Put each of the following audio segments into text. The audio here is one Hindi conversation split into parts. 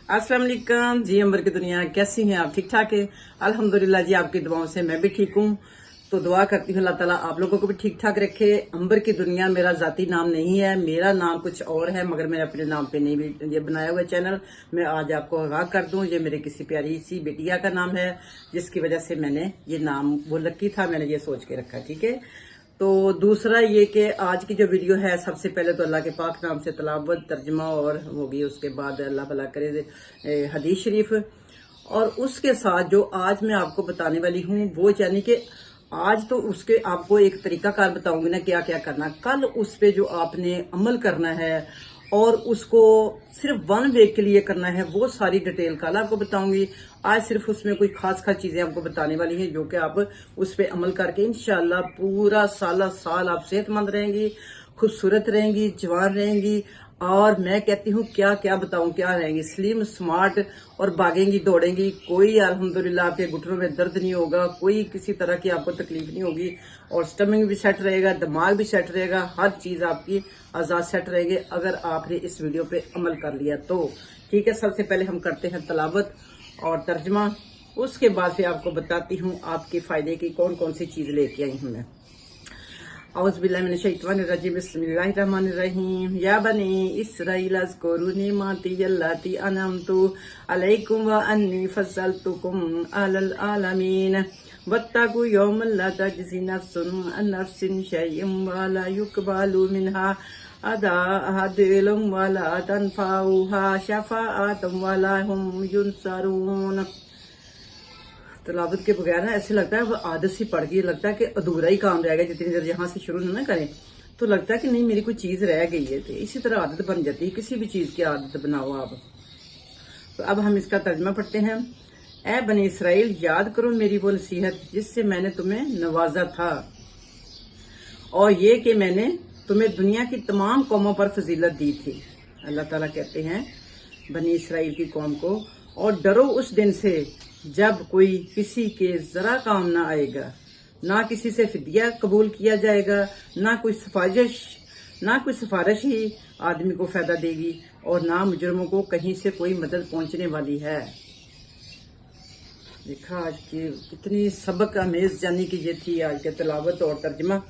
अस्सलाम वालेकुम जी। अंबर की दुनिया कैसी हैं आप? ठीक ठाक है अल्हम्दुलिल्लाह जी। आपकी दुआओं से मैं भी ठीक हूँ। तो दुआ करती हूँ अल्लाह ताला आप लोगों को भी ठीक ठाक रखे। अंबर की दुनिया मेरा जाती नाम नहीं है, मेरा नाम कुछ और है, मगर मैंने अपने नाम पे नहीं भी ये बनाया हुआ चैनल। मैं आज आपको आगाह कर दूं, ये मेरे किसी प्यारी सी बेटिया का नाम है, जिसकी वजह से मैंने ये नाम वो लकी था, मैंने ये सोच के रखा। ठीक है। तो दूसरा ये कि आज की जो वीडियो है, सबसे पहले तो अल्लाह के पाक नाम से तलावत तर्जमा और होगी, उसके बाद अल्लाह भला करे हदीस शरीफ, और उसके साथ जो आज मैं आपको बताने वाली हूँ वो यानी कि आज तो उसके आपको एक तरीकाकार बताऊंगी ना क्या क्या करना। कल उस पे जो आपने अमल करना है और उसको सिर्फ 1 वीक के लिए करना है, वो सारी डिटेल कल आपको बताऊंगी। आज सिर्फ उसमें कोई खास खास चीजें आपको बताने वाली हैं, जो कि आप उस पे अमल करके इंशाल्लाह पूरा साल आप सेहतमंद रहेंगी, खूबसूरत रहेंगी, जवान रहेंगी। और मैं कहती हूँ क्या क्या बताऊं, क्या रहेंगी स्लिम स्मार्ट और भागेंगी दौड़ेंगी। कोई अल्हम्दुलिल्लाह आपके घुटनों में दर्द नहीं होगा, कोई किसी तरह की आपको तकलीफ नहीं होगी, और स्टमक भी सेट रहेगा, दिमाग भी सेट रहेगा, हर चीज आपकी आजाद सेट रहेगी अगर आपने इस वीडियो पे अमल कर लिया तो। ठीक है। सबसे पहले हम करते हैं तलावत और तर्जमा, उसके बाद फिर आपको बताती हूँ आपके फायदे की कौन कौन सी चीज लेके आई हूँ मैं। औज़ुबिल्लाहिमिनश्शैतानिर्रजीम, बिस्मिल्लाहिर्रहमानिर्रहीम। या बनी इस्राईल अज़्कुरू निअमती अल्लती अनअमतु अलैकुम व अन्नी फज़्ज़लतुकुम अलल आलमीन वत्तक़ू यौमन ला तजज़ी नफ्सुन अन नफ्सिन शैअन व ला युक़बलु मिनहा अदलुम व ला तनफ़उहा शफ़ाअतुन व ला हुम युनसरून। तलावत के बगैर ना ऐसे लगता है वो आदत सी पड़ गई, लगता है कि अधूरा ही काम रहेगा। जितनी देर यहाँ से शुरू ना करें तो लगता है कि नहीं मेरी कोई चीज रह गई है। तो इसी तरह आदत बन जाती है, किसी भी चीज की आदत बनाओ आप। तो अब हम इसका तर्जमा पढ़ते हैं। ए बनी इसराइल, याद करो मेरी वो नसीहत जिससे मैंने तुम्हें नवाजा था, और ये कि मैंने तुम्हें दुनिया की तमाम कौमों पर फजीलत दी थी। अल्लाह ताला कहते हैं बनी इसराइल की कौम को, और डरो उस दिन से जब कोई किसी के जरा काम ना आएगा, ना किसी से फिदिया कबूल किया जाएगा, ना कोई सिफारिश ही आदमी को फायदा देगी, और ना मुजरमों को कहीं से कोई मदद पहुंचने वाली है। देखा आज की कितनी सबक अमेज जानी की ये थी आज के तलावत और तर्जमा।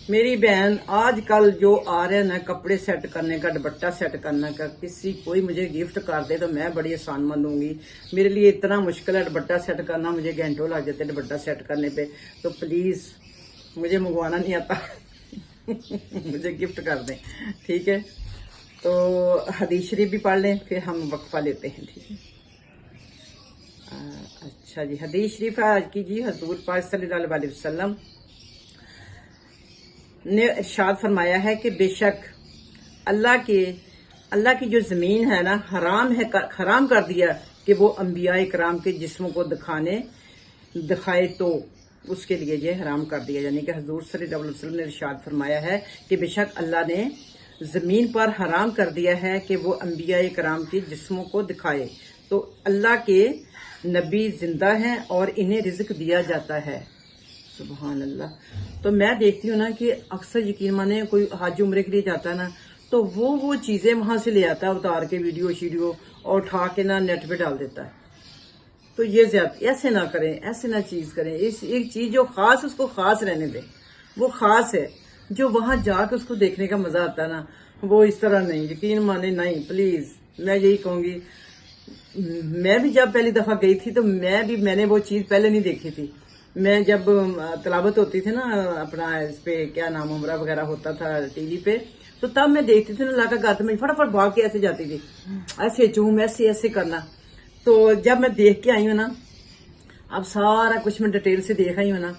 मेरी बहन आजकल जो आ रहे हैं ना कपड़े सेट करने का, दुपट्टा सेट करने का, किसी कोई मुझे गिफ्ट कर दे तो मैं बड़ी आसान मानूंगी। मेरे लिए इतना मुश्किल है दुपट्टा सेट करना, मुझे घंटों लग जाते हैं दुपट्टा सेट करने पे। तो प्लीज मुझे मंगवाना नहीं आता मुझे गिफ्ट कर दें। ठीक है। तो हदीस शरीफ भी पढ़ लें, फिर हम वक्फा लेते हैं। ठीक है। अच्छा जी, हदीस शरीफ है आज की जी। हजूर पाक सल्लल्लाहु अलैहि वसल्लम ने इरशाद फरमाया है कि बेशक अल्लाह की जो जमीन है ना हराम कर दिया कि वो अंबिया इकराम के जिस्मों को दिखाए, तो उसके लिए ये हराम कर दिया। यानी कि हजूर सल्लल्लाहु अलैहि वसल्लम ने इरशाद फरमाया है कि बेशक अल्लाह ने जमीन पर हराम कर दिया है कि वो अंबिया इकराम के जिस्मों को दिखाए। तो अल्लाह के नबी जिंदा हैं और इन्हें रिज्क दिया जाता है। सुभान अल्लाह। तो मैं देखती हूँ ना कि अक्सर यकीन माने कोई हाजी उम्रे के लिए जाता है ना, तो वो चीजें वहां से ले आता है उतार के, वीडियो शीडियो, और उठा के ना नेट पे डाल देता है। तो ये ज्यादा ऐसे ना करें, ऐसे ना चीज करें। इस एक चीज जो खास उसको खास रहने दें, वो खास है। जो वहां जाके उसको देखने का मजा आता है ना, वो इस तरह नहीं, यकीन माने नहीं। प्लीज मैं यही कहूंगी, मैं भी जब पहली दफा गई थी तो मैंने वो चीज पहले नहीं देखी थी। मैं जब तलावत होती थी ना अपना इस पे क्या नाम उमरा वगैरह होता था टीवी पे, तो तब मैं देखती थी ना लाका गाते में फटाफट भाग के ऐसे जाती थी, ऐसे चूम ऐसे ऐसे करना। तो जब मैं देख के आई हूँ ना, अब सारा कुछ मैं डिटेल से देख आई हूँ ना,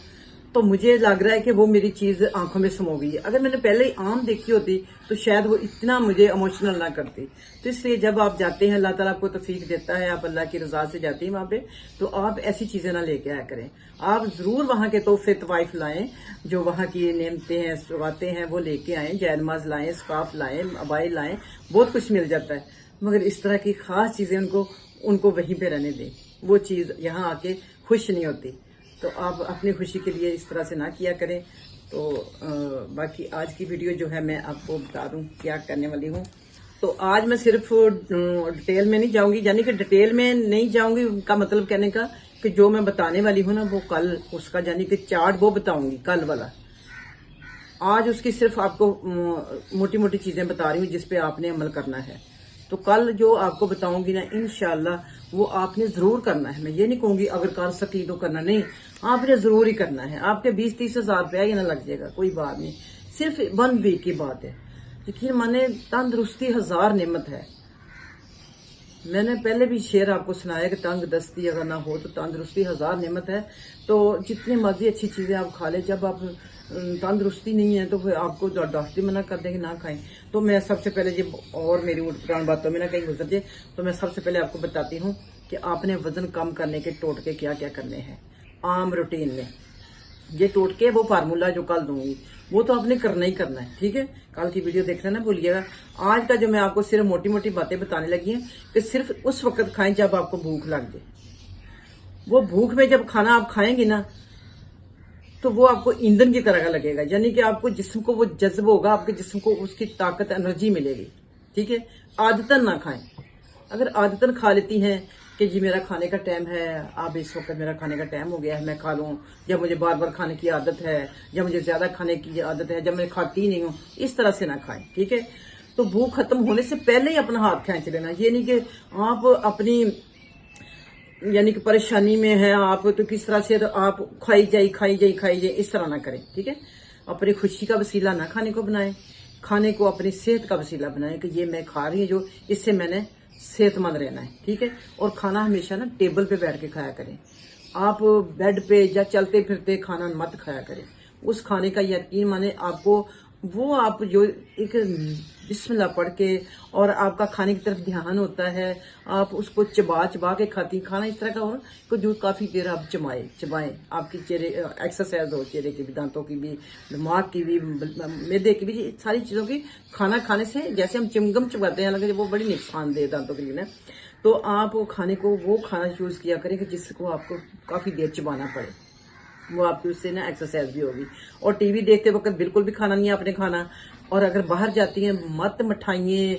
तो मुझे लग रहा है कि वो मेरी चीज आंखों में समा गई है। अगर मैंने पहले ही आम देखी होती तो शायद वो इतना मुझे इमोशनल ना करती। तो इसलिए जब आप जाते हैं, अल्लाह ताला आपको तौफीक देता है, आप अल्लाह की रजा से जाते हैं वहां पे, तो आप ऐसी चीजें ना लेके आया करें। आप जरूर वहां के तोहफे तवाइफ लाएं, जो वहां की नेमतें हैं सुगाते हैं वो लेके आए, जैनमाज लाएं, स्काफ लाएं, अबाई लाएं, बहुत कुछ मिल जाता है। मगर इस तरह की खास चीजें उनको वहीं पे रहने दें। वो चीज यहाँ आके खुश नहीं होती। तो आप अपनी खुशी के लिए इस तरह से ना किया करें। तो बाकी आज की वीडियो जो है मैं आपको बता दूं क्या करने वाली हूँ। तो आज मैं सिर्फ डिटेल में नहीं जाऊंगी, यानी कि डिटेल में नहीं जाऊंगी का मतलब कहने का कि जो मैं बताने वाली हूँ ना वो कल उसका यानी कि चार्ट वो बताऊंगी कल वाला। आज उसकी सिर्फ आपको मोटी मोटी चीजें बता रही हूँ जिस पे आपने अमल करना है। तो कल जो आपको बताऊंगी ना इंशाल्लाह वो आपने जरूर करना है। मैं ये नहीं कहूंगी अगर कर सकी तो करना, नहीं, आपने जरूर ही करना है। आपके 20-30 हजार रुपया ही ना लग जाएगा, कोई बात नहीं, सिर्फ 1 वीक की बात है। यकीन माने तंदुरुस्ती 1000 नेमत है। मैंने पहले भी शेर आपको सुनाया कि तंग-दस्ती अगर ना हो तो तंदुरुस्ती 1000 नेमत है। तो जितनी मर्जी अच्छी चीजें आप खा ले, जब आप तंदुरुस्ती नहीं है तो फिर आपको डॉक्टर मना कर देंगे ना खाएं। तो मैं सबसे पहले जब और मेरी पुरानी बातों में ना कहीं गुजर जाए तो मैं सबसे पहले आपको बताती हूँ कि आपने वजन कम करने के टोटके क्या क्या करने हैं आम रूटीन में। ये टोटके वो फार्मूला जो कल दूंगी वो तो आपने करना ही करना है, ठीक है। कल की वीडियो देखना ना भूलिएगा। आज का जो मैं आपको सिर्फ मोटी मोटी बातें बताने लगी हैं कि सिर्फ उस वक्त खाएं जब आपको भूख लग जाए। वो भूख में जब खाना आप खाएंगे ना तो वो आपको ईंधन की तरह का लगेगा, यानी कि आपको जिस्म को वो जज्ब होगा, आपके जिस्म को उसकी ताकत एनर्जी मिलेगी, ठीक है। आदतन ना खाएं। अगर आदतन खा लेती हैं कि जी मेरा खाने का टाइम है, अब इस वक्त मेरा खाने का टाइम हो गया है, मैं खा लूं, जब मुझे बार बार खाने की आदत है, जब मुझे ज्यादा खाने की आदत है, जब मैं खाती नहीं हूं, इस तरह से ना खाएं, ठीक है। तो भूख खत्म होने से पहले ही अपना हाथ खींच लेना। ये नहीं कि आप अपनी यानी कि परेशानी में है आप तो किस तरह से तो आप खाई जाए इस तरह ना करें, ठीक है। अपनी खुशी का वसीला ना खाने को बनाएं, खाने को अपनी सेहत का वसीला बनाएं कि ये मैं खा रही हूँ जो इससे मैंने सेहतमंद रहना है, ठीक है। और खाना हमेशा ना टेबल पे बैठ के खाया करें। आप बेड पे या चलते फिरते खाना मत खाया करें। उस खाने का यकीन माने आपको वो आप जो एक बिस्मिल्लाह पढ़ के और आपका खाने की तरफ ध्यान होता है, आप उसको चबा चबा के खाती। खाना इस तरह का हो कि जो काफी देर आप चबाएं, आपकी चेहरे एक्सरसाइज हो, चेहरे की भी, दांतों की भी, दिमाग की भी, मैदे की भी, सारी चीजों की खाना खाने से जैसे हम चिमगम चबाते हैं लगे वो बड़ी नुकसानदेह दांतों के लिए ना। तो आप खाने को वो खाना यूज किया करें कि जिसको आपको काफी देर चबाना पड़े, वो आपकी उससे ना एक्सरसाइज भी होगी। और टीवी देखते वक्त बिल्कुल भी खाना नहीं है आपने खाना। और अगर बाहर जाती हैं मत मिठाइयाँ,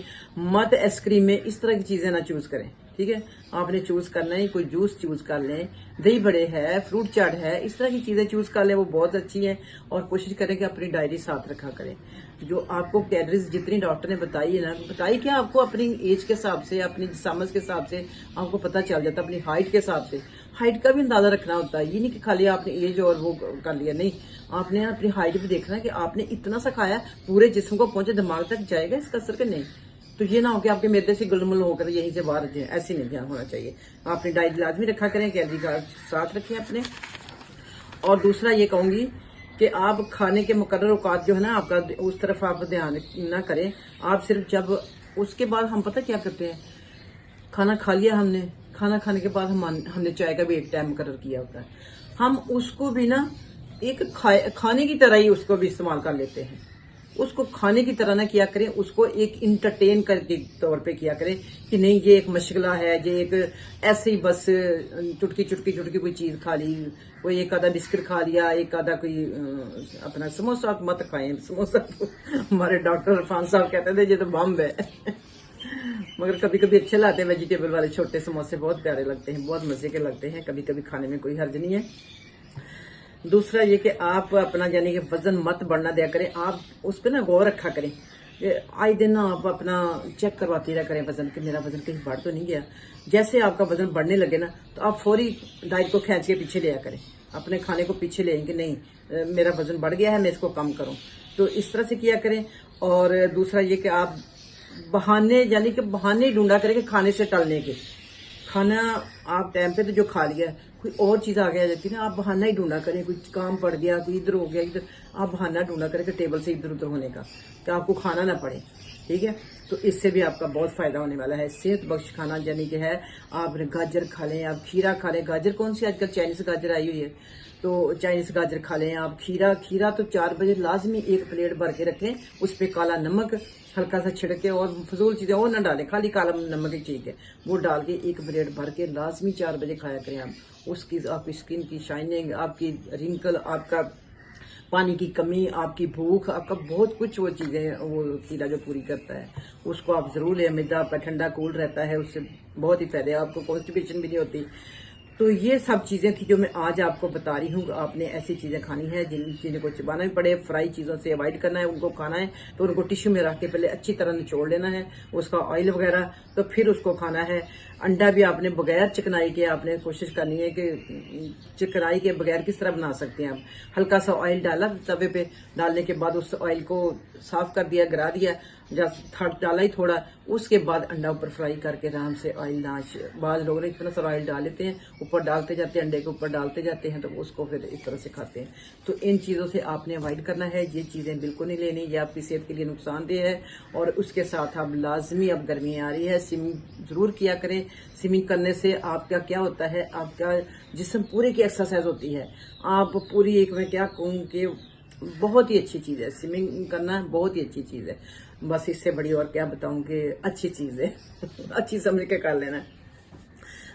मत आइसक्रीमें, इस तरह की चीजें ना चूज करें, ठीक है। आपने चूज करना है कोई जूस चूज कर लें, दही बड़े है, फ्रूट चाट है, इस तरह की चीजें चूज कर लें, वो बहुत अच्छी है। और कोशिश करें कि अपनी डायरी साथ रखा करें। जो आपको कैलोरीज जितनी डॉक्टर ने बताई है ना, बताई क्या आपको अपनी एज के हिसाब से, अपनी समझ के हिसाब से आपको पता चल जाता है। अपनी हाइट के हिसाब से हाइट का भी अंदाजा रखना होता है। ये नहीं कि खाली आपने एज और वो कर लिया, नहीं, आपने अपनी हाइट भी देखना है कि आपने इतना सा खाया पूरे जिस्म को पहुंचे, दिमाग तक जाएगा इसका असर के नहीं। तो ये ना हो कि आपके मैदे से गुलमुल होकर यहीं से बाहर जाए, ऐसे नहीं ध्यान होना चाहिए। आपने डाइट लाजमी रखा करें, कैलोरी का साथ रखें अपने। और दूसरा ये कहूंगी कि आप खाने के मुकर्रर औकात जो है ना आपका, उस तरफ आप ध्यान ना करें। आप सिर्फ जब उसके बाद हम पता क्या करते हैं, खाना खा लिया हमने, खाना खाने के बाद हमने चाय का भी एक टाइम मुकर्रर किया होता है, हम उसको भी ना एक खाने की तरह ही उसको भी इस्तेमाल कर लेते हैं। उसको खाने की तरह ना किया करें, उसको एक इंटरटेन करके तौर पे किया करें कि नहीं ये एक मशगला है, ये एक ऐसे ही बस चुटकी चुटकी चुटकी कोई चीज खा ली, कोई एक आधा बिस्किट खा लिया, एक आधा कोई अपना समोसा मत खाएं। समोसा तो हमारे डॉक्टर इरफान साहब कहते थे ये तो बम है मगर कभी कभी अच्छे लाते हैं वेजिटेबल वाले छोटे समोसे, बहुत प्यारे लगते हैं, बहुत मजे के लगते हैं, कभी कभी खाने में कोई हर्ज नहीं है। दूसरा ये कि आप अपना यानी कि वजन मत बढ़ना दिया करें, आप उस पर ना गौर रखा करें। आए दिन ना आप अपना चेक करवाते रहा करें वजन, कि मेरा वजन कहीं बढ़ तो नहीं गया। जैसे आपका वजन बढ़ने लगे ना तो आप फौरी डाइट को खींच के पीछे लिया करें, अपने खाने को पीछे ले, कि नहीं मेरा वजन बढ़ गया है, मैं इसको कम करूं। तो इस तरह से किया करें। और दूसरा ये कि आप बहाने यानी कि बहाने ढूंढा करें कि खाने से टलने के। खाना आप टाइम पे तो जो खा लिया, कोई और चीज आगे आ जाती है ना, आप बहाना ही ढूंढा करें। कोई काम पड़ गया, कोई इधर हो गया, इधर आप बहाना ढूंढा करें कि टेबल से इधर उधर होने का, कि आपको खाना ना पड़े, ठीक है। तो इससे भी आपका बहुत फायदा होने वाला है। सेहत बख्श खाना यानी कि है, आप गाजर खा लें, आप खीरा खा लें। गाजर कौन सी आजकल चाइनीज गाजर आई हुई है, तो चाइनीज गाजर खा लें आप। खीरा तो 4 बजे लाजमी एक प्लेट भर के रखें, उस पर काला नमक हल्का सा छिड़के, और फजूल चीजें और ना डालें, खाली काला नमक ही ठीक है, वो डाल के एक प्लेट भर के लाजमी 4 बजे खाया करें आप। उसकी आपकी स्किन की शाइनिंग, आपकी रिंकल, आपका पानी की कमी, आपकी भूख, आपका बहुत कुछ वो चीजें वो कीड़ा जो पूरी करता है, उसको आप जरूर लें। मैदा आपका ठंडा कूल रहता है, उससे बहुत ही फायदे, आपको कॉन्स्टिपेशन भी नहीं होती। तो ये सब चीजें थी जो मैं आज आपको बता रही हूँ। आपने ऐसी चीजें खानी है जिनको चबाना भी पड़े, फ्राई चीजों से अवॉइड करना है। उनको खाना है तो उनको टिश्यू में रख के पहले अच्छी तरह निचोड़ लेना है, उसका ऑयल वगैरह, तो फिर उसको खाना है। अंडा भी आपने बगैर चिकनाई के आपने कोशिश करनी है कि चिकनाई के बगैर किस तरह बना सकते हैं आप। हल्का सा ऑयल डाला तवे पे, डालने के बाद उस ऑयल को साफ कर दिया, गिरा दिया, जब डाला ही थोड़ा, उसके बाद अंडा ऊपर फ्राई करके आराम से ऑयल नाच। बाज लोग इतना सारा ऑयल डाल लेते हैं, ऊपर डालते जाते हैं, अंडे के ऊपर डालते जाते हैं, तो उसको फिर इस तरह से खाते हैं। तो इन चीज़ों से आपने अवॉइड करना है, ये चीज़ें बिल्कुल नहीं लेनी, ये आपकी सेहत के लिए नुकसानदेह है। और उसके साथ आप लाजमी, अब गर्मी आ रही है, स्विमिंग जरूर किया करें। स्विमिंग करने से आपका क्या होता है, आपका जिस्म पूरे की एक्सरसाइज होती है। आप पूरी एक, मैं क्या कहूँ कि बहुत ही अच्छी चीज़ है स्विमिंग करना, बहुत ही अच्छी चीज़ है। बस इससे बड़ी और क्या बताऊं कि अच्छी चीज़ है अच्छी समझ के कर लेना।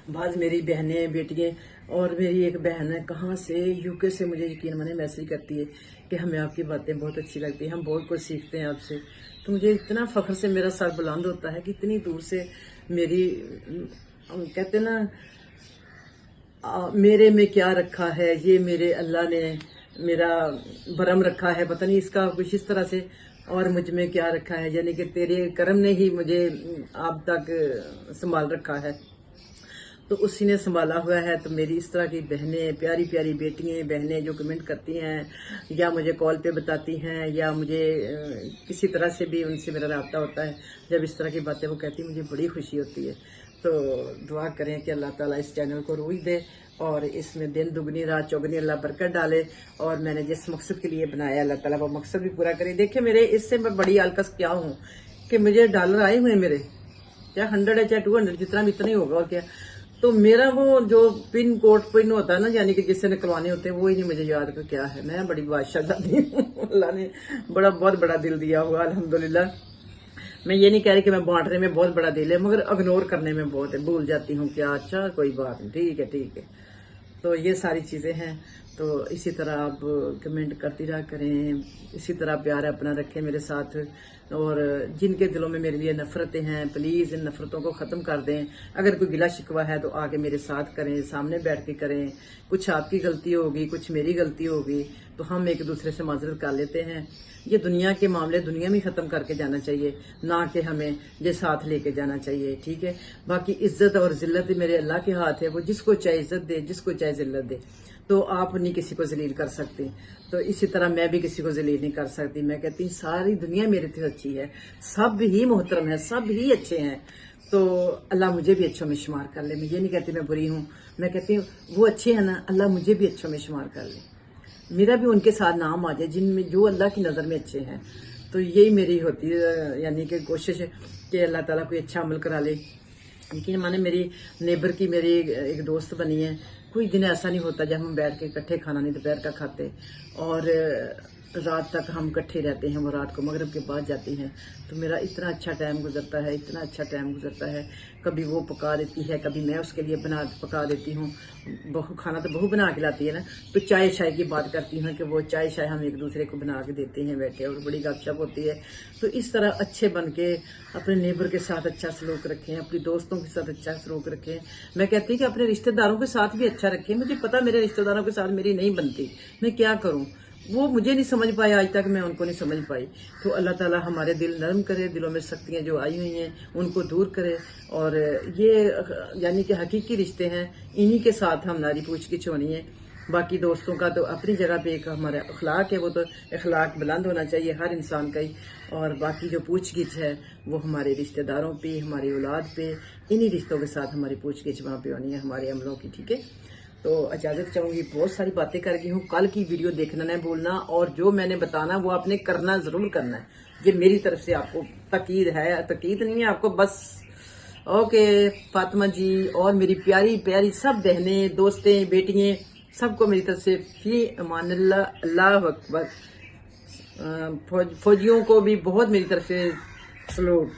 बाज मेरी बहनें, बेटियां, और मेरी एक बहन है कहाँ से, यूके से, मुझे यकीन माने मैसेज करती है कि हमें आपकी बातें बहुत अच्छी लगती है, हम बहुत कुछ सीखते हैं आपसे। तो मुझे इतना फख्र से मेरा सर बुलंद होता है कि इतनी दूर से मेरी, कहते ना, मेरे में क्या रखा है, ये मेरे अल्लाह ने मेरा भरम रखा है, पता नहीं इसका कुछ इस तरह से, और मुझ में क्या रखा है, यानी कि तेरे करम ने ही मुझे आप तक संभाल रखा है, तो उसी ने संभाला हुआ है। तो मेरी इस तरह की बहनें, प्यारी प्यारी बेटियां, बहनें जो कमेंट करती हैं या मुझे कॉल पे बताती हैं या मुझे किसी तरह से भी उनसे मेरा रब्ता होता है, जब इस तरह की बातें वो कहती हैं, मुझे बड़ी खुशी होती है। तो दुआ करें कि अल्लाह ताला इस चैनल को रूह दे और इसमें दिन दुगनी रात चौगनी अल्लाह बरकत डाले, और मैंने जिस मकसद के लिए बनाया अल्लाह ताला वो मकसद भी पूरा करे। देखिए मेरे इससे मैं बड़ी आलकस क्या हूँ कि मुझे डॉलर आए हुए मेरे, चाहे 100 है चाहे 200, जितना भी इतना ही होगा, और क्या। तो मेरा वो जो पिन कोड पिन होता है ना, यानी कि जिससे निकलवाने होते हैं, वो ही नहीं मुझे याद कि क्या है। मैं बड़ी बादशाहजादी हूँ, अल्लाह ने बहुत बड़ा दिल दिया हुआ अल्हम्दुलिल्लाह। मैं ये नहीं कह रही कि मैं बांटने में बहुत बड़ा दिल है, मगर इग्नोर करने में बहुत है, भूल जाती हूँ क्या, अच्छा कोई बात नहीं, ठीक है। तो ये सारी चीज़ें हैं। तो इसी तरह आप कमेंट करती रहा करें, इसी तरह प्यार अपना रखें मेरे साथ। और जिनके दिलों में मेरे लिए नफरतें हैं, प्लीज़ इन नफरतों को ख़त्म कर दें। अगर कोई गिला शिकवा है तो आके मेरे साथ करें, सामने बैठ के करें। कुछ आपकी गलती होगी, कुछ मेरी गलती होगी, तो हम एक दूसरे से माजरत कर लेते हैं। ये दुनिया के मामले दुनिया में ख़त्म करके जाना चाहिए, ना कि हमें ये साथ लेके जाना चाहिए, ठीक है। बाकी इज्जत और जिल्लत मेरे अल्लाह के हाथ है, वो जिसको चाहे इज्जत दे, जिसको चाहे जिल्लत दे। तो आप नहीं किसी को जलील कर सकते, तो इसी तरह मैं भी किसी को जलील नहीं कर सकती। मैं कहती हूँ सारी दुनिया मेरे से अच्छी है, सब ही मोहतरम है, सब ही अच्छे हैं। तो अल्लाह मुझे भी अच्छों में शुमार कर ले। मैं ये नहीं कहती मैं बुरी हूँ, मैं कहती हूँ वो अच्छे हैं ना, अल्लाह मुझे भी अच्छों में शुमार कर ले, मेरा भी उनके साथ नाम आ जाए जिनमें जो अल्लाह की नज़र में अच्छे हैं। तो यही मेरी होती है, यानी कि कोशिश है कि अल्लाह ताला कोई अच्छा अमल करा ले। लेकिन माने मेरी नेबर की मेरी एक दोस्त बनी है, कोई दिन ऐसा नहीं होता जब हम बैठ के इकट्ठे खाना नहीं दोपहर का खाते, और रात तक हम इकट्ठे रहते हैं। वो रात को मगरिब के बाद जाती हैं, तो मेरा इतना अच्छा टाइम गुजरता है, इतना अच्छा टाइम गुजरता है। कभी वो पका देती है, कभी मैं उसके लिए पका देती हूँ। बहू खाना तो बहू बना के लाती है ना, तो चाय शाय की बात करती हूँ कि वो चाय शाय हम एक दूसरे को बना के देते हैं बैठे, और बड़ी गपशप होती है। तो इस तरह अच्छे बन के अपने नेबर के साथ अच्छा सलूक रखें, अपनी दोस्तों के साथ अच्छा सलूक रखें। मैं कहती हूँ कि अपने रिश्तेदारों के साथ भी अच्छा रखें। मुझे पता मेरे रिश्तेदारों के साथ मेरी नहीं बनती, मैं क्या करूँ, वो मुझे नहीं समझ पाए, आज तक मैं उनको नहीं समझ पाई। तो अल्लाह ताला हमारे दिल नरम करे, दिलों में शक्तियाँ जो आई हुई हैं उनको दूर करे। और ये यानी कि हकीकी रिश्ते हैं, इन्हीं के साथ हमारी पूछ गिछ होनी है। बाकी दोस्तों का तो अपनी जगह पे एक हमारा अखलाक है, वो तो अखलाक बुलंद होना चाहिए हर इंसान का ही। और बाकी जो पूछ गिछ है वो हमारे रिश्तेदारों पे, हमारी औलाद पे, इन्हीं रिश्तों के साथ हमारी पूछ गिछ वहाँ पे होनी है, हमारे अमलों की, ठीक है। तो इजाजत चाहूंगी, बहुत सारी बातें कर गई हूँ। कल की वीडियो देखना नहीं भूलना, और जो मैंने बताना वो आपने करना जरूर करना है। ये मेरी तरफ से आपको तकीद है, तकीद नहीं है आपको, बस। ओके फातिमा जी और मेरी प्यारी प्यारी सब बहनें, दोस्तें, बेटियां, सबको मेरी तरफ से फी अमानिल्लाह, अल्लाह अकबर। फौजियों को भी बहुत मेरी तरफ से सलूट।